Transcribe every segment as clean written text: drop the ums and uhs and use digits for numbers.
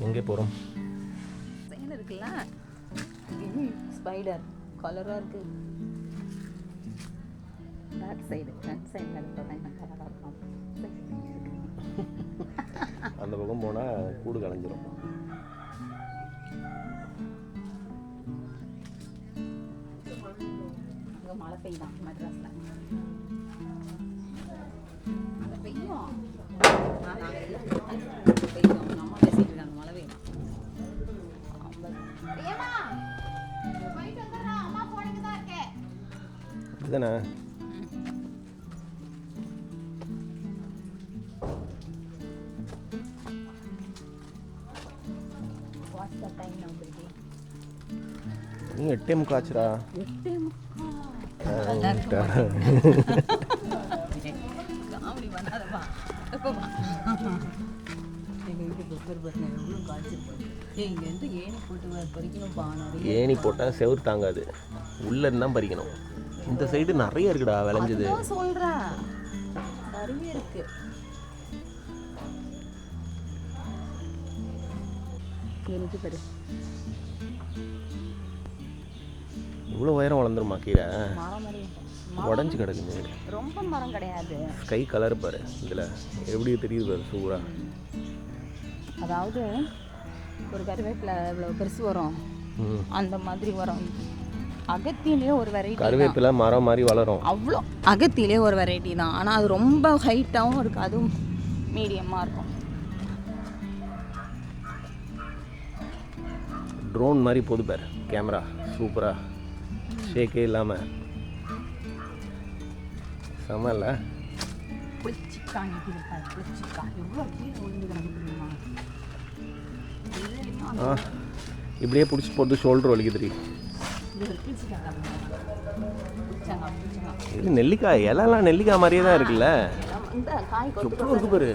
எங்கே போகிறோம்? சைன் இருக்குல்ல, ஸ்பைடர் கலராக இருக்கு. பேக் சைடு ஃப்ரண்ட் சைடில் இருக்கிறதா என்ன கலராக இருக்கும். அந்த பக்கம் போனால் கூடு கலைஞ்சிரும். அங்கே மழை பெய்யும் மெட்ராஸில். அங்கே பெய்யும். பெய்யும். அம்மா பேசிட்டு இருக்காங்க மழை பெய்யும். இதுதானே நீ 8:30 ஆச்சுடா. ஏணி போட்டால் செவுரு தாங்காது, உள்ள இருந்தால் பறிக்கணும். இந்த சைடு நிறைய இருக்குடா விளைஞ்சது. சொல்றேன் நிறைய இருக்கு. இவ்வளோ உயரம் வளர்ந்துருமா கீரை? உடஞ்சி கிடக்குது. ரொம்ப மரம் கிடையாது. ஸ்கை கலர் பாரு, இதில் எப்படி தெரியுது பாரு, சூப்பரா. அதாவது ஒரு கருவேப்பிலை இவ்வளோ பெருசு வரும், அந்த மாதிரி வரும். அகத்திலே ஒரு வெரைட்டி, கருவேப்பிலை மரம் மாதிரி வளரும். அவ்வளோ அகத்திலே ஒரு வெரைட்டி தான். ஆனால் அது ரொம்ப ஹைட்டாகவும் இருக்குது, அதுவும் மீடியமாக இருக்கும். ட்ரோன் மாதிரி போது பாரு கேமரா, சூப்பரா ஷேக்கே இல்லாமல். செம்ம இல்லை? இப்படியே பிடிச்சி போட்டு ஷோல்டர் வலிக்குதுரி. இது நெல்லிக்காய் இலைலாம் நெல்லிக்காய் மாதிரியே தான் இருக்குல்ல. எப்படி இருக்கு பாரு.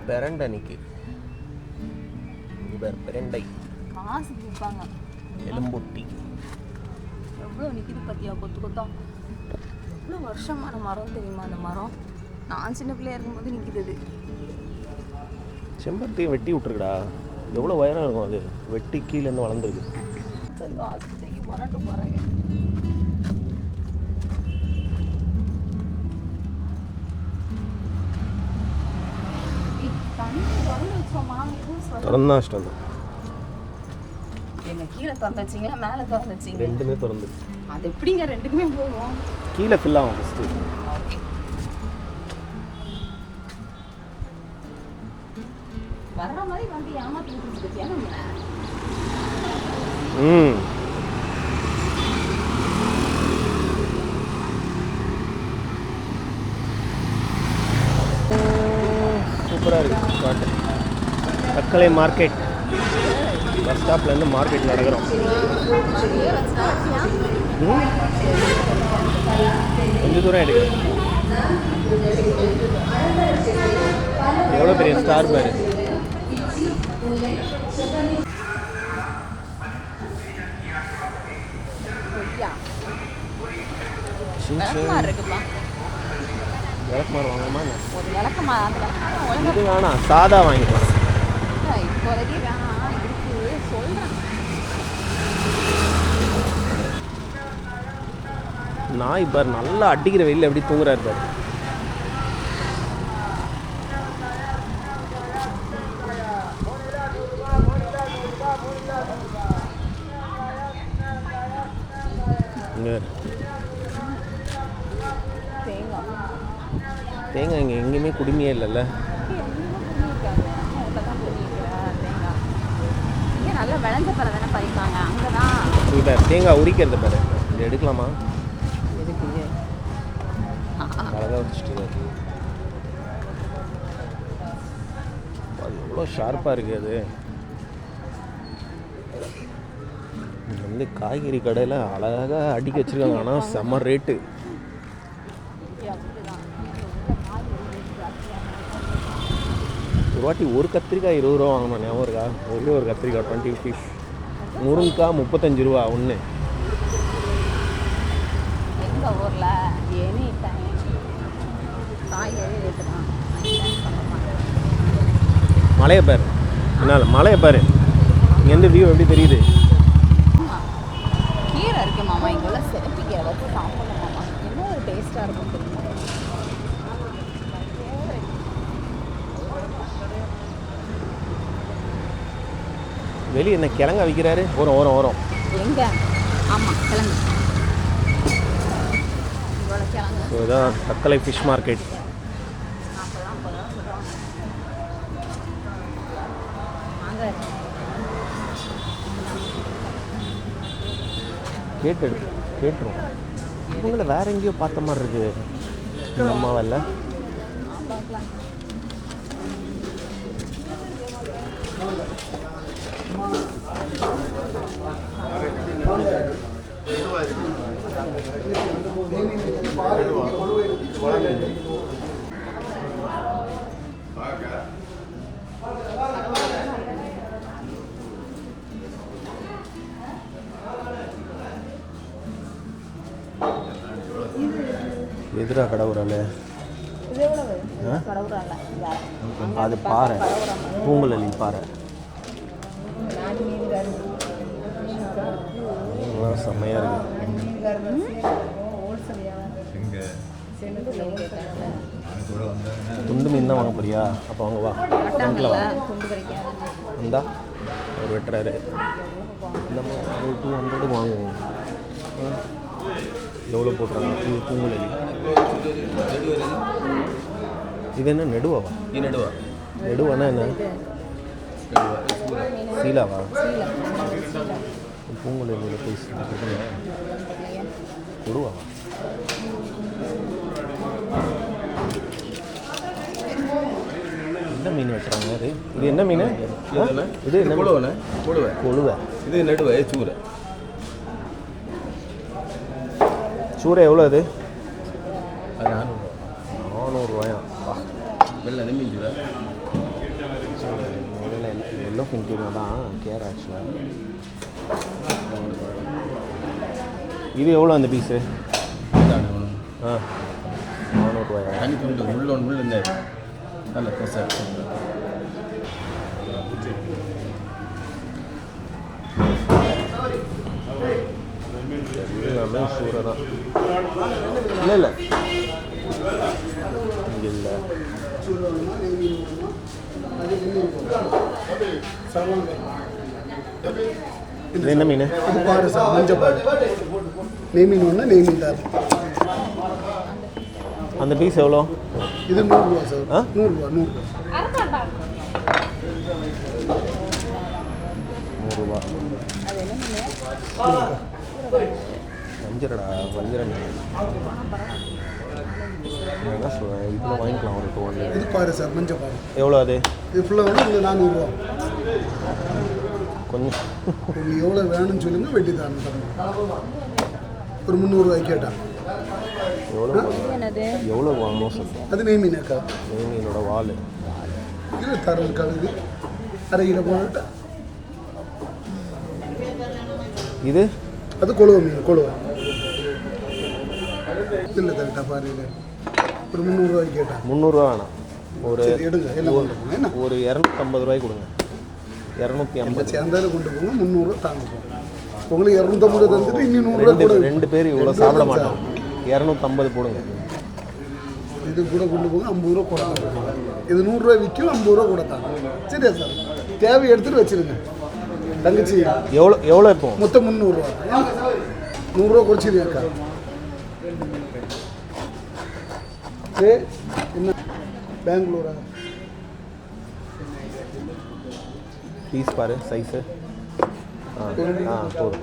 பெரண்டை நிற்கி பெரண்டை காசு கொடுப்பாங்க. எலும்பொட்டி எவ்வளோ நிற்கிது பத்தியா, கொத்து கொத்தா. எவ்வளோ வருஷமான மரம் தெரியுமா அந்த மரம்? நான் சின்ன பிள்ளையா இருக்கும்போது நிற்கிது. செம்பருத்தியை வெட்டி விட்டுருக்குடா. எவ்வளோ உயரம் இருக்கும் அது, வெட்டி கீழேருந்து வளர்ந்துருக்கு. ஆஸ்பத்திரிக்கு போராட்டு போகிறாங்க. திறந்தா இஷ்டம் தான். எங்க கீழே திறந்து வச்சிங்களா மேலே திறந்து வச்சிங்க? ரெண்டுமே திறந்து. அது எப்படிங்க ரெண்டுக்குமே போகும்? கீழே ஃபில் ஆகும் ஃபஸ்ட்டு. வர்ற மாதிரி வந்து ஏமாத்தி விட்டுருச்சு. சூப்பராக இருக்குது ஸ்பாட்டு. தக்கலை மார்க்கெட் பஸ் ஸ்டாப்லேருந்து மார்க்கெட் நடக்கிறோம். கொஞ்சம் தூரம் எடுக்கிறோம். எவ்வளோ பெரிய ஸ்டார் பாரு. விளக்குமாறு வாங்கணுமா? இது வேணாம், சாதா வாங்கிக்கலாம். நாய் பாரு நல்லா அடிக்கிற வெயில்ல எப்படி தூங்குறாரு பாரு. தேங்காய் இங்கே எங்கேயுமே குடுமையே இல்லைல்ல. நல்லா விளைஞ்ச பழம் தானே பறிப்பாங்க அங்கதான். இப்போ தேங்காய் உரிக்கிறது பாரு, இது எடுக்கலாமா? அழகாக வச்சுட்டு அது எவ்வளோ ஷார்ப்பாக இருக்குது. அது வந்து காய்கறி கடையில் அழகாக அடிக்க வச்சுருக்காங்க. ஆனால் செம்ம ரேட்டு. ஒரு வாட்டி ஒரு கத்திரிக்காய் 20 ரூபா வாங்கணும், ஞாபகம் இருக்கா? ஒரே ஒரு கத்திரிக்காய் 20 rupees. முருங்கைக்காய் 35 ரூபா ஒன்று. எங்கள் ஊரில் எனி டைம் மலையை பாரு, என்னால் மலையை பாரு, இங்கேருந்து வியூ எப்படி தெரியுது? கீரை இருக்கு மாமா, இங்கெல்லாம் சிறப்பு கீரை வச்சு சாப்பிடணும் மாமா, என்ன ஒரு டேஸ்ட்டாக இருக்கும் தெரியுமா? வெளியே என்ன கிழங்க விற்கிறாரு? ஓரம் எங்க? ஆமாம், கிழங்கு. இவ்வளோ கிழங்கு. ஸோ இதான் தக்கலை ஃபிஷ் மார்க்கெட். கேட்டுரும். இவங்கள வேற எங்கேயோ பார்த்த மாதிரி இருக்கு. இந்த அம்மாவல்ல எதிரா கடவுறால அது பாறை, பூங்குழலி பாறை. செம்மையாக இருக்குது. துண்டு மீன் தான் வாங்க போறியா? அப்போ வாங்க வா, ஃப்ரண்ட்டில் வா. இந்தா ஒரு வெட்டுறாரு. இந்த மாதிரி 200 வாங்குவோம். எவ்வளோ போட்டுறாங்க? இது பூங்குழலி. இது என்ன நெடுவாவா? நெடுவானா என்ன? சீலாவா? பூங்குழலியோட பீஸ் கொடுவாவா? என்ன மீன் வெட்டுறாங்க? இது என்ன மீன்? இது என்ன? கொழுவை. இது நடுவை சூரை. சூரை எவ்வளோ? அது 400 ரூபாயா? வெள்ளை மீன் சூரை. எல்லோ ஃபின்டினா தான் கேர் ஆக்சுவலாக. இது எவ்வளோ அந்த பீஸு? 400 ரூபாயா? தனி துண்டு முள் இந்த நல்ல பெருசாக. எல்லாமே சூரை தான். இல்லை இங்கே இல்லை. இது என்ன மீன்? இது பாரு சார், மஞ்சள் பாரு. நெய் மீன் ஒன்று, நெய் மீன் தான். அந்த பீஸ் எவ்வளோ? இது 100 ரூபா சார். 100 ரூபா. 100 ரூபா. வஞ்சிரடா, வஞ்சிர மீன். என்ன சொல்கிறேன், இதில் வாங்கிக்கலாம் ஒரு 200. இது பாரு சார், மஞ்சள் பாரு. எவ்வளோ அது? இது ஃபுல்லாக வந்து உங்களுக்கு 400 ரூபா. கொஞ்சம் உங்களுக்கு எவ்வளோ வேணும்னு சொல்லுங்கள், வெட்டி தான் ஒரு 300 ரூபாய்க்கு கேட்டான். எவ்வளோ வாங்கணும் சொல்லுங்கள். அது நெய் மீன் அக்கா. நெய் மீனோட வால் இது தரல் கழுகு 1/2 கிலோ போட்டா. இது அது கொழுவை மீன். கொழுவை இல்லை தரட்டா பாரு. இது ஒரு 300 ரூபாய்க்கு கேட்டான். 300 ரூபா வேணாம். ஒரு எடுங்க, எல்லாம் கொண்டு போங்க. என்ன ஒரு 250 ரூபாய்க்கு கொடுங்க. 250 சேர்ந்தாலும் கொண்டு போங்க. 300 ரூபா தாங்க போங்க. உங்களுக்கு 250 தந்துட்டு இன்னும் 100 ரூபா கூட. 2 பேர் இவ்வளோ சாப்பிட மாட்டோம். 250 போடுங்க. இது கூட கொண்டு போங்க. 50 ரூபா கூட. இது 100 ரூபா விற்கும். 50 ரூபா கூட தாங்க. சரியா சார்? தேவை எடுத்துகிட்டு வச்சுருங்க தங்கச்சி. எவ்வளோ இப்போ? மொத்தம் 300 ரூபா. 100 ரூபா குறைச்சிருக்கா? சரி, என்ன பெங்களூரா? பீஸ் பாரு, சைஸு. போதும்.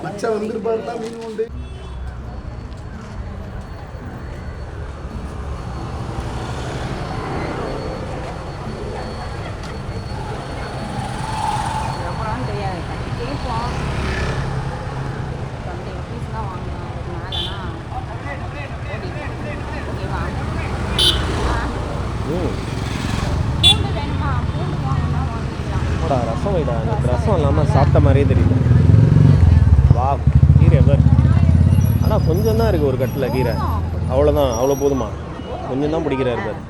மச்சா வந்துருப்பாருல மீன் உண்டு. அப்புறம் தெரியாது கேட்போம். அந்த பீஸ் தான் வாங்கலாம். அதுக்கு மேலேனா ஓகேவா? பூண்டு வேணுமா? பூண்டு வாங்கினா வாங்கிக்கலாம். ரசம் வைடா. எனக்கு ரசம் இல்லாமல் சாப்பிட்ட மாதிரியே தெரியல. வா கீரை எவர். ஆனால் கொஞ்சம் தான் இருக்குது ஒரு கட்டில் கீரை. அவ்வளோதான், அவ்வளோ போதுமா? கொஞ்சம் தான் பிடிக்கிறாரு பாரு.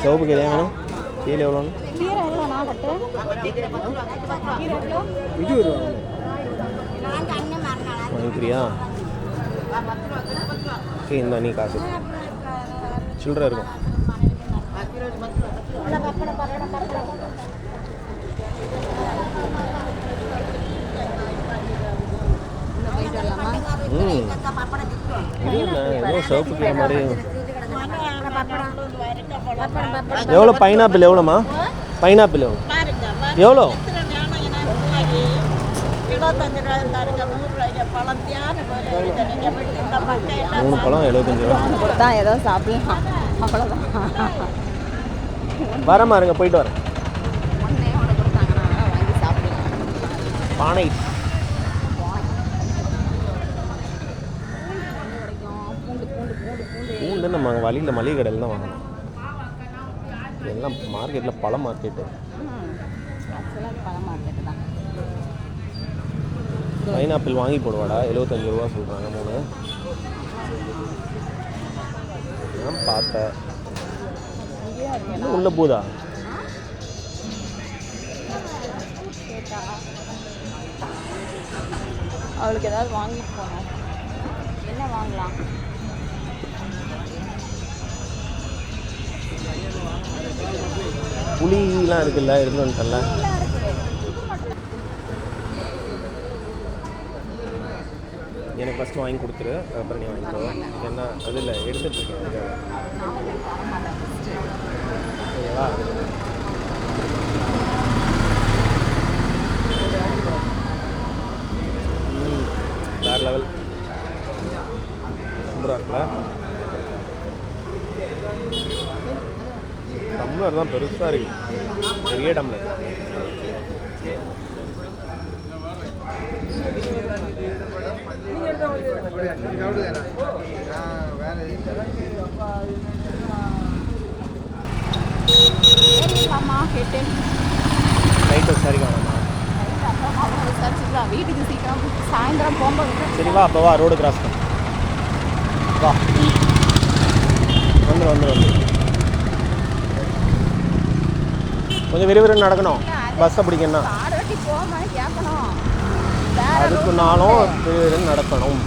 சிவப்பு கீரை வேணும். கீரை எவ்வளோன்னு? கீரை எவ்வளோண்ணா கட்டு? கீரை எவ்வளோ? வாங்கிக்கிறியா? சரி இந்த நீ காசு சில்லற இருக்கும். இது ஏதோ சிவப்பு கீரை மாதிரி. எவ்வளோ பைனாப்பிள்? எவ்வளோம்மா பைனாப்பிள்? எவ்வளோ? 3 பழம் 75 ரூபா கொடுத்தா ஏதோ சாப்பிடலாம். அவ்வளோதான். வரமா இருங்க, போயிட்டு வரேன். ஒன்றே ஒன்று கொடுத்தாங்கன்னா வாங்கி சாப்பிடலாம். பானை பூண்டு நம்ம வழியில் மளிகை கடையில் தான் வாங்கணும். எல்லாம் மார்க்கெட்டில் பழ மார்க்கெட்டு. ஆக்சுவலாக பழ மார்க்கெட்டு தான். பைனாப்பிள் வாங்கி போடுவாடா. 75 ரூபா சொல்கிறாங்க 3. நான் பார்த்தேன். உள்ள போதா? அவளுக்கு ஏதாவது வாங்கிட்டு போனோம். என்ன வாங்கலாம்? புளிலாம் இருக்குல்ல, எடுத்து வந்துட்டல. எனக்கு ஃபஸ்ட்டு வாங்கி கொடுத்துரு, அப்புறம் நீ வாங்கிக்கோ. என்ன அது இல்லை, எடுத்துகிட்டு இருக்கேன். ஓகேவா? வேறு லெவல். சூப்பராக இருக்குல்ல? டம்ளர் தான் பெருசாக இருக்கு. பெரிய டம்ளர். கேட்டேன் நைட்டு சரி காணாமா? வீட்டுக்கு சீக்கிரம் சாயந்தரம் போகும்போது. சரி வா, அப்போ வா, ரோடு கிராஸ் பண்ண வா. வந்துடும். கொஞ்சம் விறுவிறுன்னு நடக்கணும். பஸ்ஸை பிடிக்கணும். அதுக்கு நானும் விறுவிறுன்னு நடக்கணும்.